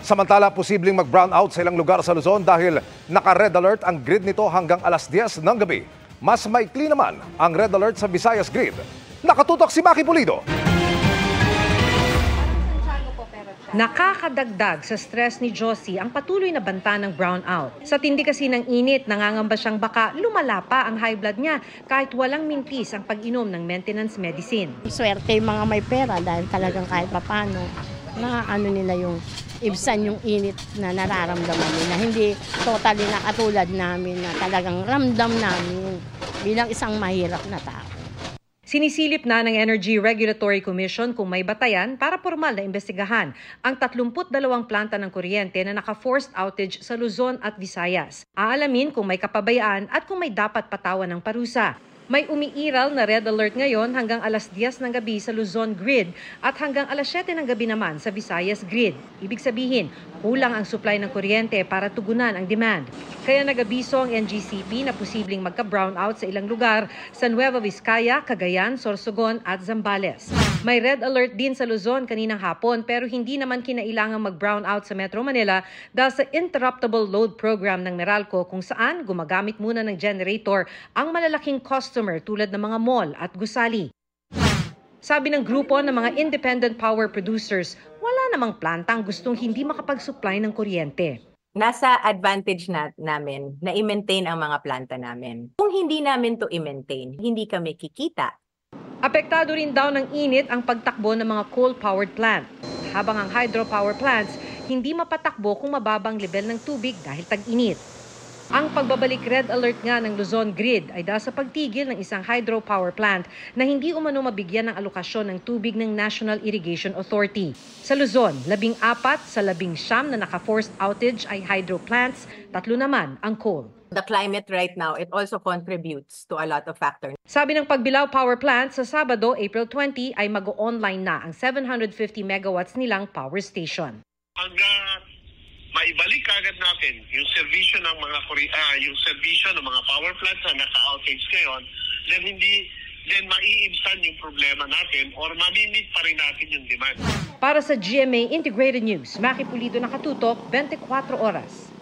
Samantala, posibleng mag-brownout sa ilang lugar sa Luzon dahil naka-red alert ang grid nito hanggang alas 10 ng gabi. Mas maikli naman ang red alert sa Visayas grid. Nakatutok si Maki Pulido. Nakakadagdag sa stress ni Josie ang patuloy na banta ng brownout. Sa tindi kasi ng init, nangangamba siyang baka lumala pa ang high blood niya kahit walang mintis ang pag-inom ng maintenance medicine. Swerte yung mga may pera dahil talagang kahit papano na nila yung ibsan yung init na nararamdaman nila. Hindi totally na katulad namin na talagang ramdam namin bilang isang mahirap na tao. Sinisilip na ng Energy Regulatory Commission kung may batayan para formal na imbestigahan ang 32 planta ng kuryente na naka-forced outage sa Luzon at Visayas. Aalamin kung may kapabayaan at kung may dapat patawan ng parusa. May umiiral na red alert ngayon hanggang alas 10 ng gabi sa Luzon grid at hanggang alas 7 ng gabi naman sa Visayas grid. Ibig sabihin, kulang ang supply ng kuryente para tugunan ang demand. Kaya nag-abiso ang NGCP na posibleng magka-brownout sa ilang lugar sa Nueva Vizcaya, Cagayan, Sorsogon at Zambales. May red alert din sa Luzon kaninang hapon pero hindi naman kinailangang mag-brownout sa Metro Manila dahil sa interruptible load program ng Meralco kung saan gumagamit muna ng generator ang malalaking customer tulad ng mga mall at gusali. Sabi ng grupo ng mga independent power producers, wala namang plantang gustong hindi makapag-supply ng kuryente. Nasa advantage namin na i-maintain ang mga planta namin. Kung hindi namin to i-maintain, hindi kami kikita. Apektado rin daw ng init ang pagtakbo ng mga coal-powered plant. Habang ang hydropower plants, hindi mapatakbo kung mababang level ng tubig dahil tag-init. Ang pagbabalik red alert nga ng Luzon grid ay dahil sa pagtigil ng isang hydropower plant na hindi umano mabigyan ng alokasyon ng tubig ng National Irrigation Authority. Sa Luzon, 14 sa 19 na naka-forced outage ay hydro plants, 3 naman ang coal. The climate right now, it also contributes to a lot of factors. Sabi ng Pagbilao Power Plant, sa Sabado, April 20, ay mag-online na ang 750 megawatts nilang power station. Hanggang maibalik agad natin yung servisyo ng mga power plants na naka-outage ngayon, then maiibsan yung problema natin or mamimit pa rin natin yung demand. Para sa GMA Integrated News, Maki Pulido, nakatutok 24 oras.